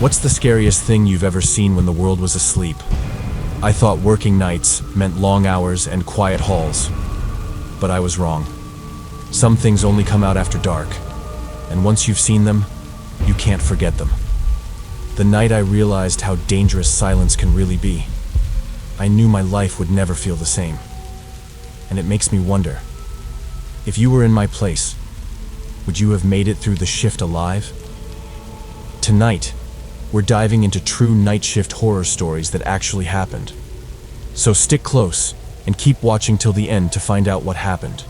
What's the scariest thing you've ever seen when the world was asleep? I thought working nights meant long hours and quiet halls, but I was wrong. Some things only come out after dark, and once you've seen them, you can't forget them. The night I realized how dangerous silence can really be, I knew my life would never feel the same. And it makes me wonder, if you were in my place, would you have made it through the shift alive? Tonight, we're diving into true night shift horror stories that actually happened. So stick close and keep watching till the end to find out what happened,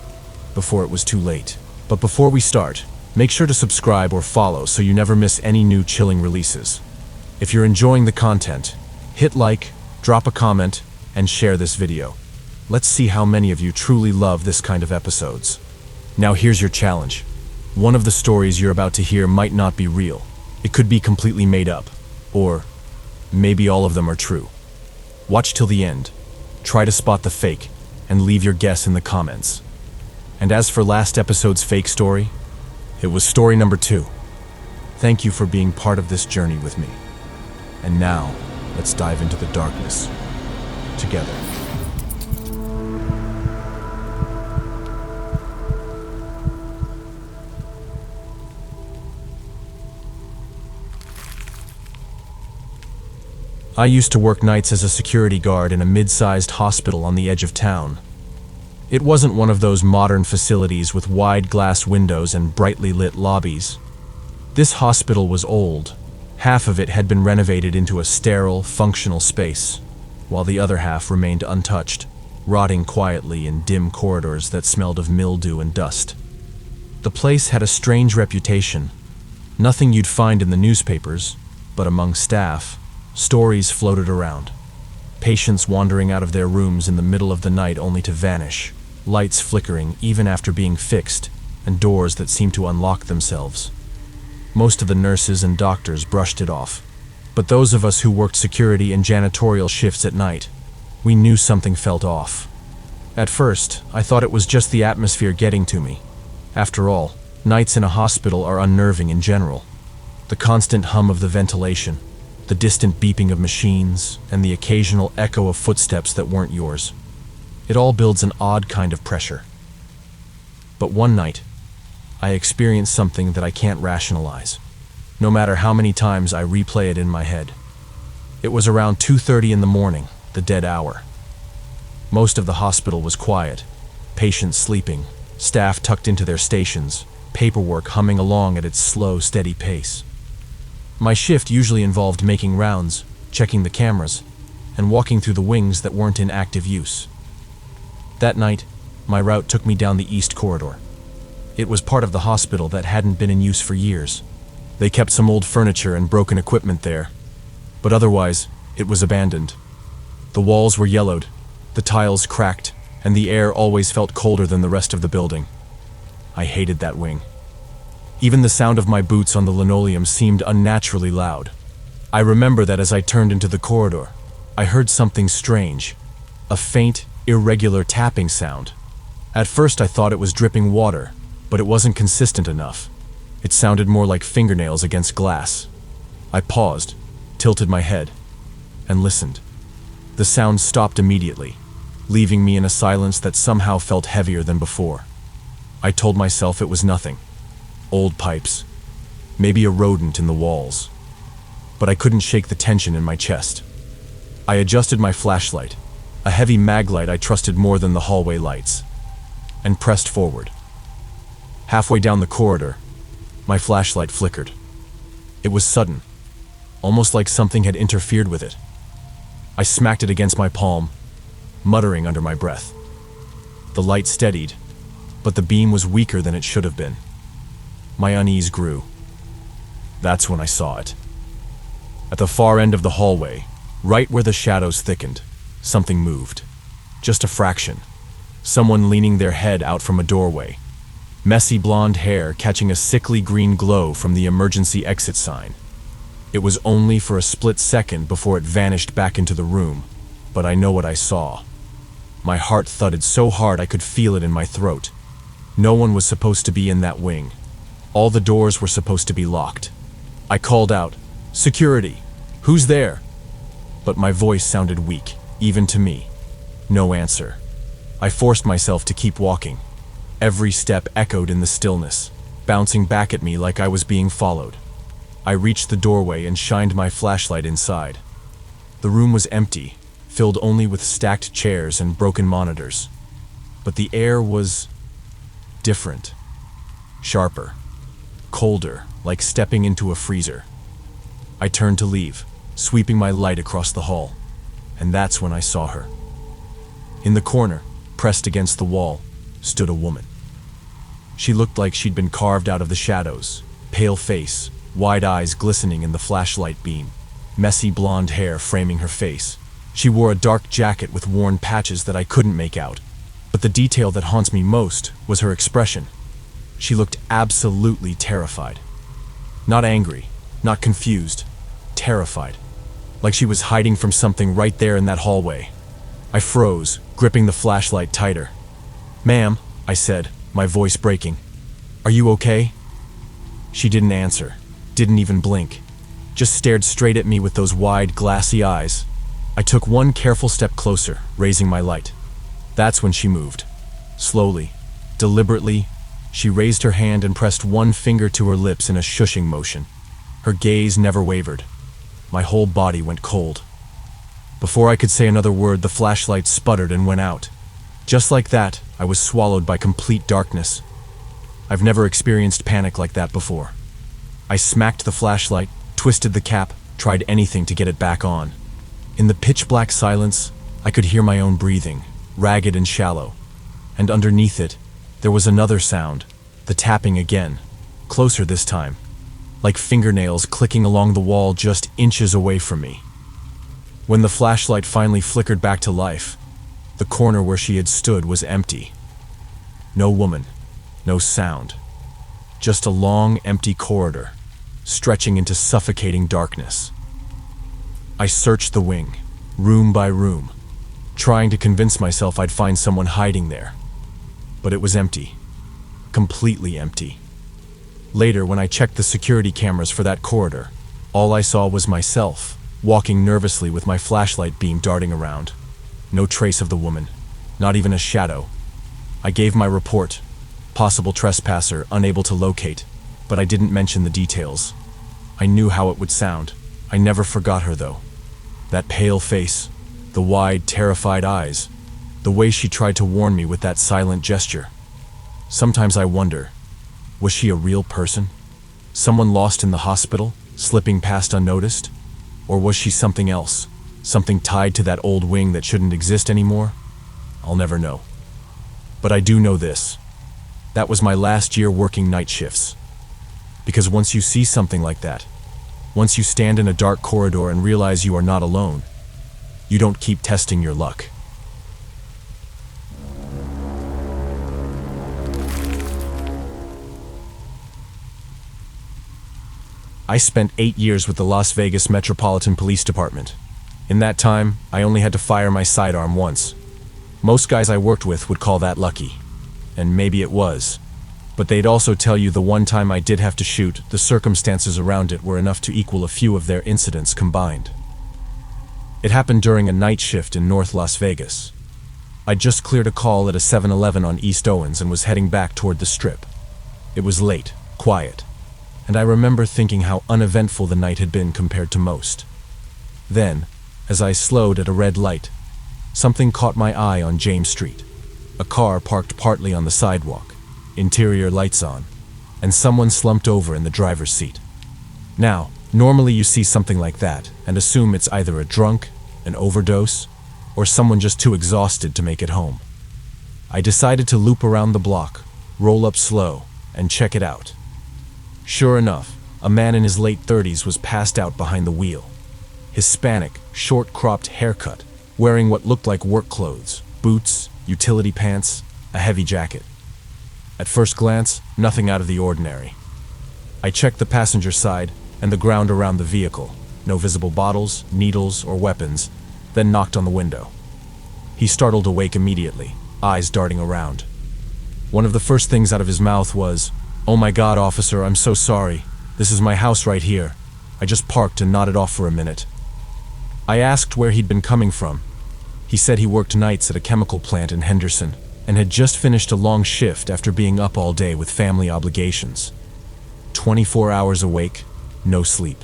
before it was too late. But before we start, make sure to subscribe or follow so you never miss any new chilling releases. If you're enjoying the content, hit like, drop a comment, and share this video. Let's see how many of you truly love this kind of episodes. Now here's your challenge. One of the stories you're about to hear might not be real. It could be completely made up, or maybe all of them are true. Watch till the end, try to spot the fake, and leave your guess in the comments. And as for last episode's fake story, it was story number 2. Thank you for being part of this journey with me. And now, let's dive into the darkness together. I used to work nights as a security guard in a mid-sized hospital on the edge of town. It wasn't one of those modern facilities with wide glass windows and brightly lit lobbies. This hospital was old. Half of it had been renovated into a sterile, functional space, while the other half remained untouched, rotting quietly in dim corridors that smelled of mildew and dust. The place had a strange reputation. Nothing you'd find in the newspapers, but among staff, stories floated around. Patients wandering out of their rooms in the middle of the night only to vanish, lights flickering even after being fixed, and doors that seemed to unlock themselves. Most of the nurses and doctors brushed it off, but those of us who worked security and janitorial shifts at night, we knew something felt off. At first, I thought it was just the atmosphere getting to me. After all, nights in a hospital are unnerving in general. The constant hum of the ventilation, the distant beeping of machines, and the occasional echo of footsteps that weren't yours. It all builds an odd kind of pressure. But one night, I experienced something that I can't rationalize, no matter how many times I replay it in my head. It was around 2:30 in the morning, the dead hour. Most of the hospital was quiet, patients sleeping, staff tucked into their stations, paperwork humming along at its slow, steady pace. My shift usually involved making rounds, checking the cameras, and walking through the wings that weren't in active use. That night, my route took me down the east corridor. It was part of the hospital that hadn't been in use for years. They kept some old furniture and broken equipment there, but otherwise, it was abandoned. The walls were yellowed, the tiles cracked, and the air always felt colder than the rest of the building. I hated that wing. Even the sound of my boots on the linoleum seemed unnaturally loud. I remember that as I turned into the corridor, I heard something strange, a faint, irregular tapping sound. At first I thought it was dripping water, but it wasn't consistent enough. It sounded more like fingernails against glass. I paused, tilted my head, and listened. The sound stopped immediately, leaving me in a silence that somehow felt heavier than before. I told myself it was nothing. Old pipes, maybe a rodent in the walls. But I couldn't shake the tension in my chest. I adjusted my flashlight, a heavy mag light I trusted more than the hallway lights, and pressed forward. Halfway down the corridor, my flashlight flickered. It was sudden, almost like something had interfered with it. I smacked it against my palm, muttering under my breath. The light steadied, but the beam was weaker than it should have been. My unease grew. That's when I saw it. At the far end of the hallway, right where the shadows thickened, something moved. Just a fraction. Someone leaning their head out from a doorway. Messy blonde hair catching a sickly green glow from the emergency exit sign. It was only for a split second before it vanished back into the room, but I know what I saw. My heart thudded so hard I could feel it in my throat. No one was supposed to be in that wing. All the doors were supposed to be locked. I called out, "Security! Who's there?" But my voice sounded weak, even to me. No answer. I forced myself to keep walking. Every step echoed in the stillness, bouncing back at me like I was being followed. I reached the doorway and shined my flashlight inside. The room was empty, filled only with stacked chairs and broken monitors. But the air was different. Sharper. Colder, like stepping into a freezer. I turned to leave, sweeping my light across the hall. And that's when I saw her. In the corner, pressed against the wall, stood a woman. She looked like she'd been carved out of the shadows, pale face, wide eyes glistening in the flashlight beam, messy blonde hair framing her face. She wore a dark jacket with worn patches that I couldn't make out. But the detail that haunts me most was her expression. She looked absolutely terrified. Not angry, not confused, terrified. Like she was hiding from something right there in that hallway. I froze, gripping the flashlight tighter. "Ma'am," I said, my voice breaking. "Are you okay?" She didn't answer, didn't even blink, just stared straight at me with those wide, glassy eyes. I took one careful step closer, raising my light. That's when she moved. Slowly, deliberately, she raised her hand and pressed one finger to her lips in a shushing motion. Her gaze never wavered. My whole body went cold. Before I could say another word, the flashlight sputtered and went out. Just like that, I was swallowed by complete darkness. I've never experienced panic like that before. I smacked the flashlight, twisted the cap, tried anything to get it back on. In the pitch-black silence, I could hear my own breathing, ragged and shallow. And underneath it, there was another sound, the tapping again, closer this time, like fingernails clicking along the wall just inches away from me. When the flashlight finally flickered back to life, the corner where she had stood was empty. No woman, no sound. Just a long, empty corridor, stretching into suffocating darkness. I searched the wing, room by room, trying to convince myself I'd find someone hiding there. But it was empty. Completely empty. Later, when I checked the security cameras for that corridor, all I saw was myself, walking nervously with my flashlight beam darting around. No trace of the woman, not even a shadow. I gave my report, possible trespasser, unable to locate, but I didn't mention the details. I knew how it would sound. I never forgot her, though. That pale face, the wide, terrified eyes, the way she tried to warn me with that silent gesture. Sometimes I wonder, was she a real person? Someone lost in the hospital, slipping past unnoticed? Or was she something else, something tied to that old wing that shouldn't exist anymore? I'll never know. But I do know this. That was my last year working night shifts. Because once you see something like that, once you stand in a dark corridor and realize you are not alone, you don't keep testing your luck. I spent 8 years with the Las Vegas Metropolitan Police Department. In that time, I only had to fire my sidearm once. Most guys I worked with would call that lucky. And maybe it was. But they'd also tell you the one time I did have to shoot, the circumstances around it were enough to equal a few of their incidents combined. It happened during a night shift in North Las Vegas. I'd just cleared a call at a 7-Eleven on East Owens and was heading back toward the Strip. It was late, quiet, and I remember thinking how uneventful the night had been compared to most. Then, as I slowed at a red light, something caught my eye on James Street. A car parked partly on the sidewalk, interior lights on, and someone slumped over in the driver's seat. Now, normally you see something like that and assume it's either a drunk, an overdose, or someone just too exhausted to make it home. I decided to loop around the block, roll up slow, and check it out. Sure enough, a man in his late 30s was passed out behind the wheel. Hispanic, short-cropped haircut, wearing what looked like work clothes, boots, utility pants, a heavy jacket. At first glance, nothing out of the ordinary. I checked the passenger side and the ground around the vehicle. No visible bottles, needles, or weapons, then knocked on the window. He startled awake immediately, eyes darting around. One of the first things out of his mouth was, "Oh my God, officer, I'm so sorry. This is my house right here. I just parked and nodded off for a minute. I asked where he'd been coming from. He said he worked nights at a chemical plant in Henderson and had just finished a long shift after being up all day with family obligations. 24 hours awake, no sleep.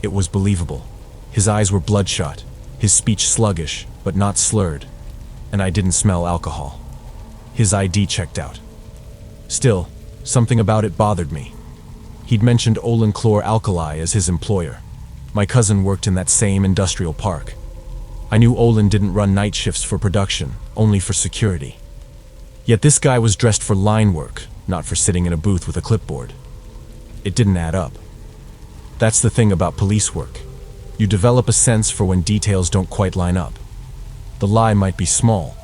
It was believable. His eyes were bloodshot, his speech sluggish, but not slurred, and I didn't smell alcohol. His ID checked out. Still, something about it bothered me. He'd mentioned Olin Chlor-Alkali as his employer. My cousin worked in that same industrial park. I knew Olin didn't run night shifts for production, only for security. Yet this guy was dressed for line work, not for sitting in a booth with a clipboard. It didn't add up. That's the thing about police work. You develop a sense for when details don't quite line up. The lie might be small,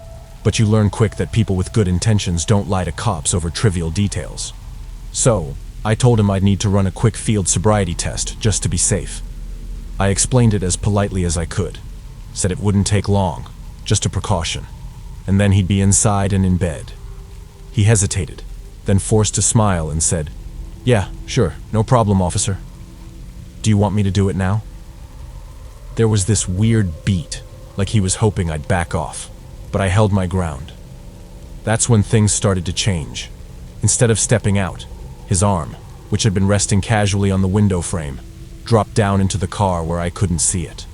but you learn quick that people with good intentions don't lie to cops over trivial details. So, I told him I'd need to run a quick field sobriety test just to be safe. I explained it as politely as I could, said it wouldn't take long, just a precaution, and then he'd be inside and in bed. He hesitated, then forced a smile and said, "Yeah, sure, no problem, officer. Do you want me to do it now?" There was this weird beat, like he was hoping I'd back off, but I held my ground. That's when things started to change. Instead of stepping out, his arm, which had been resting casually on the window frame, dropped down into the car where I couldn't see it.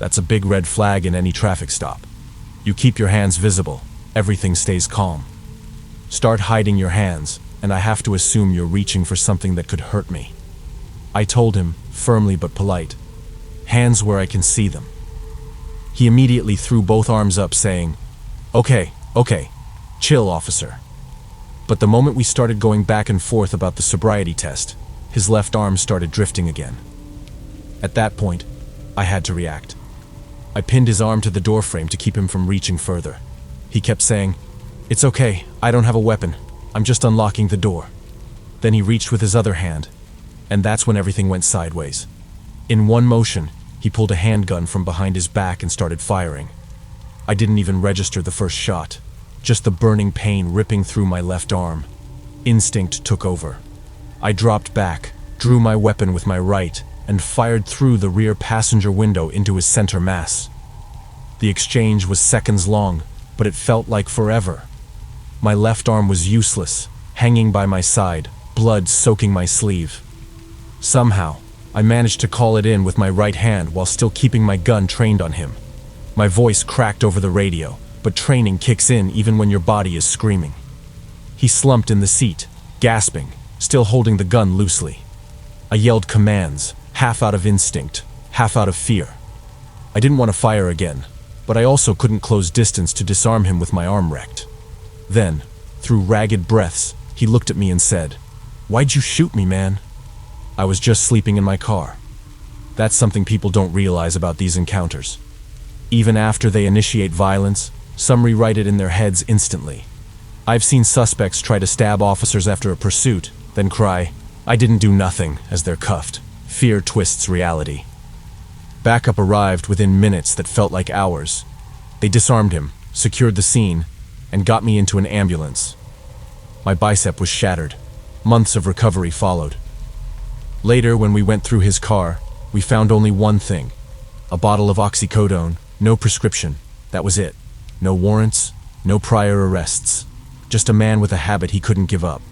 That's a big red flag in any traffic stop. You keep your hands visible, everything stays calm. Start hiding your hands, and I have to assume you're reaching for something that could hurt me. I told him, firmly but polite, "Hands where I can see them." He immediately threw both arms up, saying, Okay, chill, officer." But the moment we started going back and forth about the sobriety test, his left arm started drifting again. At that point, I had to react. I pinned his arm to the doorframe to keep him from reaching further. He kept saying, "It's okay, I don't have a weapon. I'm just unlocking the door." Then he reached with his other hand, and that's when everything went sideways. In one motion, he pulled a handgun from behind his back and started firing. I didn't even register the first shot, just the burning pain ripping through my left arm. Instinct took over. I dropped back, drew my weapon with my right, and fired through the rear passenger window into his center mass. The exchange was seconds long, but it felt like forever. My left arm was useless, hanging by my side, blood soaking my sleeve. Somehow, I managed to call it in with my right hand while still keeping my gun trained on him. My voice cracked over the radio, but training kicks in even when your body is screaming. He slumped in the seat, gasping, still holding the gun loosely. I yelled commands, half out of instinct, half out of fear. I didn't want to fire again, but I also couldn't close distance to disarm him with my arm wrecked. Then, through ragged breaths, he looked at me and said, "Why'd you shoot me, man?" I was just sleeping in my car. That's something people don't realize about these encounters. Even after they initiate violence, some rewrite it in their heads instantly. I've seen suspects try to stab officers after a pursuit, then cry, "I didn't do nothing," as they're cuffed. Fear twists reality. Backup arrived within minutes that felt like hours. They disarmed him, secured the scene, and got me into an ambulance. My bicep was shattered. Months of recovery followed. Later, when we went through his car, we found only one thing: a bottle of oxycodone, no prescription. That was it. No warrants, no prior arrests. Just a man with a habit he couldn't give up.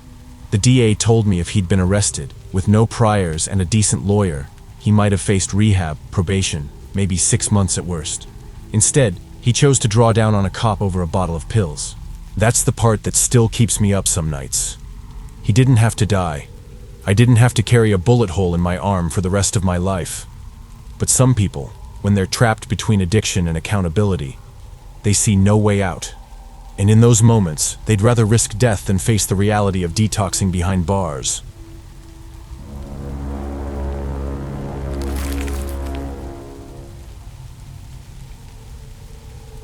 The DA told me if he'd been arrested, with no priors and a decent lawyer, he might have faced rehab, probation, maybe 6 months at worst. Instead, he chose to draw down on a cop over a bottle of pills. That's the part that still keeps me up some nights. He didn't have to die. I didn't have to carry a bullet hole in my arm for the rest of my life. But some people, when they're trapped between addiction and accountability, they see no way out. And in those moments, they'd rather risk death than face the reality of detoxing behind bars.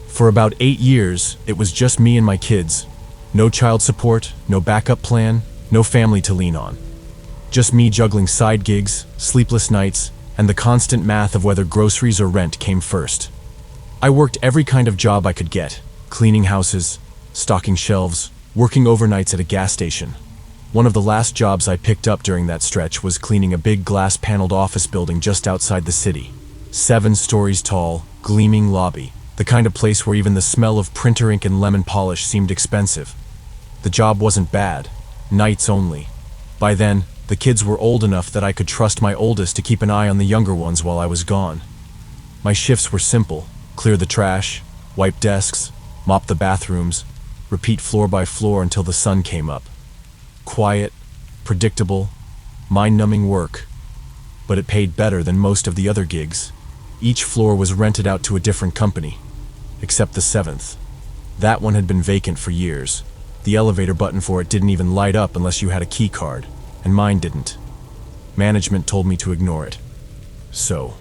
For about 8 years, it was just me and my kids. No child support, no backup plan, no family to lean on. Just me juggling side gigs, sleepless nights, and the constant math of whether groceries or rent came first. I worked every kind of job I could get: cleaning houses, stocking shelves, working overnights at a gas station. One of the last jobs I picked up during that stretch was cleaning a big glass-paneled office building just outside the city. 7 stories tall, gleaming lobby, the kind of place where even the smell of printer ink and lemon polish seemed expensive. The job wasn't bad, nights only. By then, the kids were old enough that I could trust my oldest to keep an eye on the younger ones while I was gone. My shifts were simple: clear the trash, wipe desks, mop the bathrooms, repeat floor by floor until the sun came up. Quiet, predictable, mind-numbing work. But it paid better than most of the other gigs. Each floor was rented out to a different company, except the 7th. That one had been vacant for years. The elevator button for it didn't even light up unless you had a key card, and mine didn't. Management told me to ignore it. So,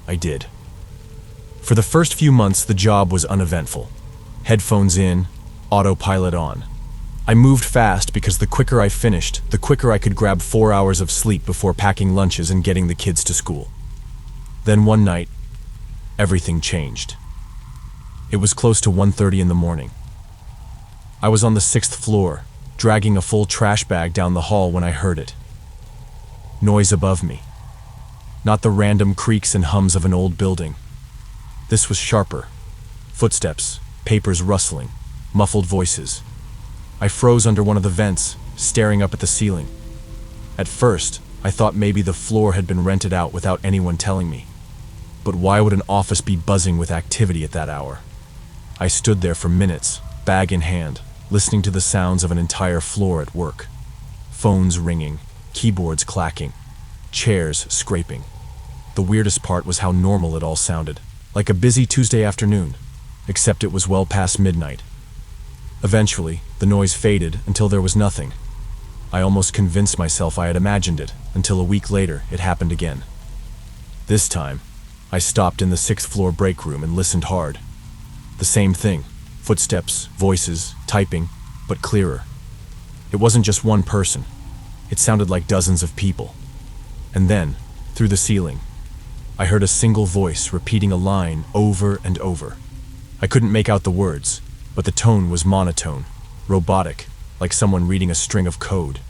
I did. For the first few months, the job was uneventful. Headphones in, autopilot on. I moved fast because the quicker I finished, the quicker I could grab 4 hours of sleep before packing lunches and getting the kids to school. Then one night, everything changed. It was close to 1:30 in the morning. I was on the 6th floor, dragging a full trash bag down the hall when I heard it. Noise above me. Not the random creaks and hums of an old building. This was sharper. Footsteps, papers rustling, muffled voices. I froze under one of the vents, staring up at the ceiling. At first, I thought maybe the floor had been rented out without anyone telling me. But why would an office be buzzing with activity at that hour? I stood there for minutes, bag in hand, listening to the sounds of an entire floor at work. Phones ringing, keyboards clacking, chairs scraping. The weirdest part was how normal it all sounded, like a busy Tuesday afternoon, except it was well past midnight. Eventually, the noise faded until there was nothing. I almost convinced myself I had imagined it, until a week later it happened again. This time, I stopped in the 6th floor break room and listened hard. The same thing: footsteps, voices, typing, but clearer. It wasn't just one person. It sounded like dozens of people. And then, through the ceiling, I heard a single voice repeating a line over and over. I couldn't make out the words, but the tone was monotone, robotic, like someone reading a string of code.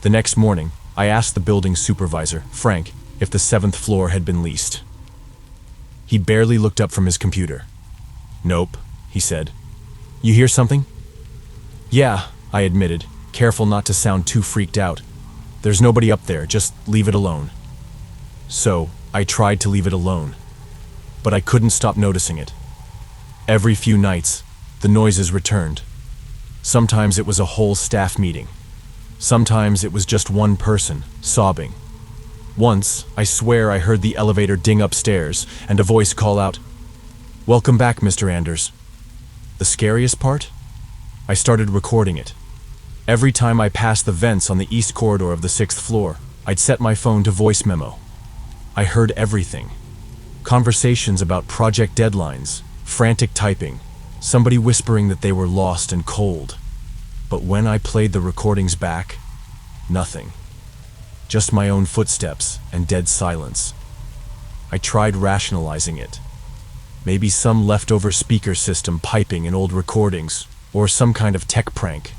The next morning, I asked the building supervisor, Frank, if the 7th floor had been leased. He barely looked up from his computer. "Nope," he said. "You hear something?" "Yeah," I admitted, careful not to sound too freaked out. "There's nobody up there, just leave it alone." So, I tried to leave it alone, but I couldn't stop noticing it. Every few nights, the noises returned. Sometimes it was a whole staff meeting. Sometimes it was just one person, sobbing. Once, I swear I heard the elevator ding upstairs and a voice call out, "Welcome back, Mr. Anders." The scariest part? I started recording it. Every time I passed the vents on the east corridor of the 6th floor, I'd set my phone to voice memo. I heard everything. Conversations about project deadlines, frantic typing, somebody whispering that they were lost and cold. But when I played the recordings back, nothing. Just my own footsteps and dead silence. I tried rationalizing it. Maybe some leftover speaker system piping in old recordings, or some kind of tech prank.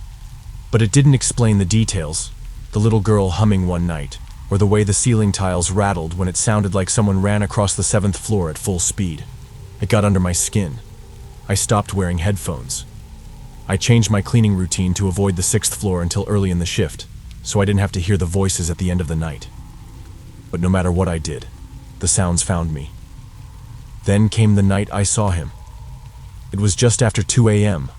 But it didn't explain the details, the little girl humming one night, or the way the ceiling tiles rattled when it sounded like someone ran across the 7th floor at full speed. It got under my skin. I stopped wearing headphones. I changed my cleaning routine to avoid the 6th floor until early in the shift, so I didn't have to hear the voices at the end of the night. But no matter what I did, the sounds found me. Then came the night I saw him. It was just after 2 a.m.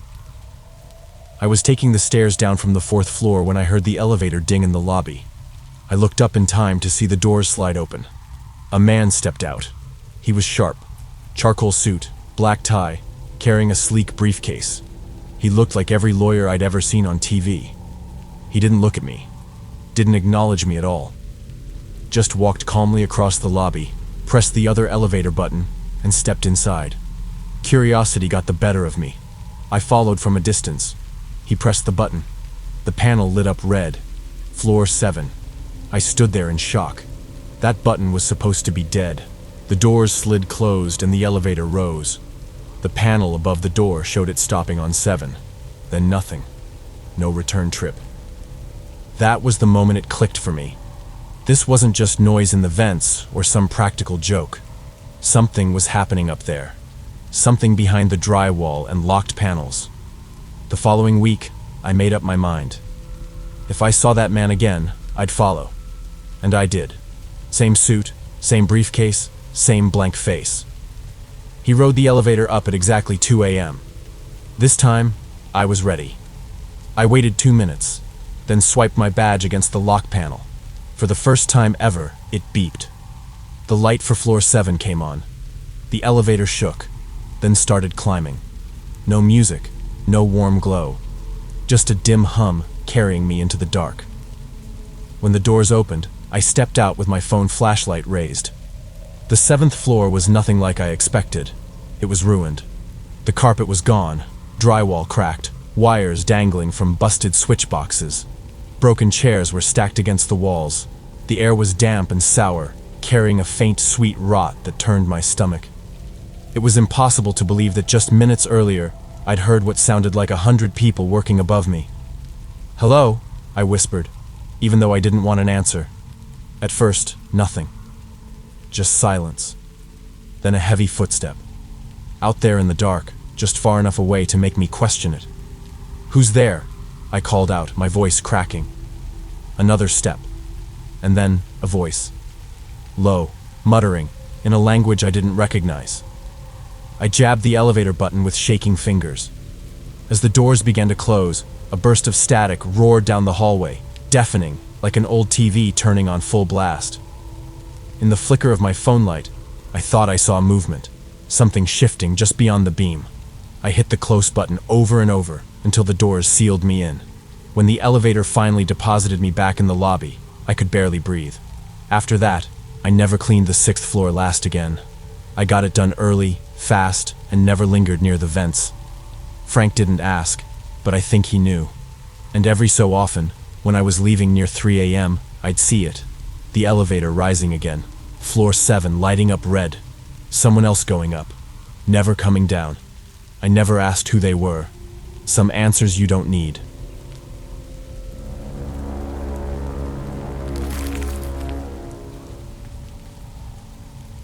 I was taking the stairs down from the 4th floor when I heard the elevator ding in the lobby. I looked up in time to see the doors slide open. A man stepped out. He was sharp, charcoal suit, black tie, carrying a sleek briefcase. He looked like every lawyer I'd ever seen on TV. He didn't look at me, didn't acknowledge me at all. Just walked calmly across the lobby, pressed the other elevator button, and stepped inside. Curiosity got the better of me. I followed from a distance. He pressed the button. The panel lit up red. Floor 7. I stood there in shock. That button was supposed to be dead. The doors slid closed and the elevator rose. The panel above the door showed it stopping on 7. Then nothing. No return trip. That was the moment it clicked for me. This wasn't just noise in the vents or some practical joke. Something was happening up there. Something behind the drywall and locked panels. The following week, I made up my mind. If I saw that man again, I'd follow. And I did. Same suit, same briefcase, same blank face. He rode the elevator up at exactly 2 a.m. This time, I was ready. I waited 2 minutes, then swiped my badge against the lock panel. For the first time ever, it beeped. The light for floor 7 came on. The elevator shook, then started climbing. No music, no warm glow. Just a dim hum carrying me into the dark. When the doors opened, I stepped out with my phone flashlight raised. The 7th floor was nothing like I expected. It was ruined. The carpet was gone, drywall cracked, wires dangling from busted switch boxes. Broken chairs were stacked against the walls. The air was damp and sour, carrying a faint sweet rot that turned my stomach. It was impossible to believe that just minutes earlier, I'd heard what sounded like 100 people working above me. "Hello?" I whispered, even though I didn't want an answer. At first, nothing. Just silence. Then a heavy footstep. Out there in the dark, just far enough away to make me question it. "Who's there?" I called out, my voice cracking. Another step. And then a voice. Low, muttering, in a language I didn't recognize. I jabbed the elevator button with shaking fingers. As the doors began to close, a burst of static roared down the hallway, deafening, like an old TV turning on full blast. In the flicker of my phone light, I thought I saw movement, something shifting just beyond the beam. I hit the close button over and over until the doors sealed me in. When the elevator finally deposited me back in the lobby, I could barely breathe. After that, I never cleaned the 6th floor last again. I got it done early, fast, and never lingered near the vents. Frank didn't ask, but I think he knew. And every so often, when I was leaving near 3 a.m., I'd see it. The elevator rising again, floor 7 lighting up red. Someone else going up, never coming down. I never asked who they were. Some answers you don't need.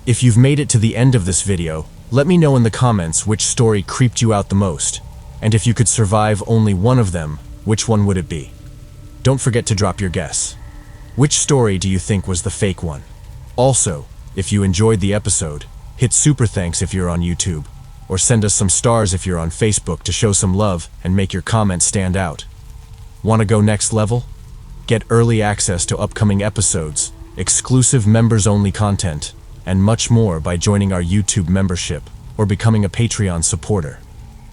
If you've made it to the end of this video, let me know in the comments which story creeped you out the most, and if you could survive only one of them, which one would it be? Don't forget to drop your guess. Which story do you think was the fake one? Also, if you enjoyed the episode, hit super thanks if you're on YouTube, or send us some stars if you're on Facebook to show some love and make your comments stand out. Want to go next level? Get early access to upcoming episodes, exclusive members-only content, and much more by joining our YouTube membership or becoming a Patreon supporter.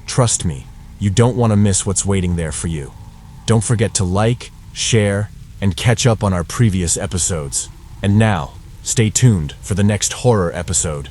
Trust me, you don't want to miss what's waiting there for you. Don't forget to like, share, and catch up on our previous episodes. And now, stay tuned for the next horror episode.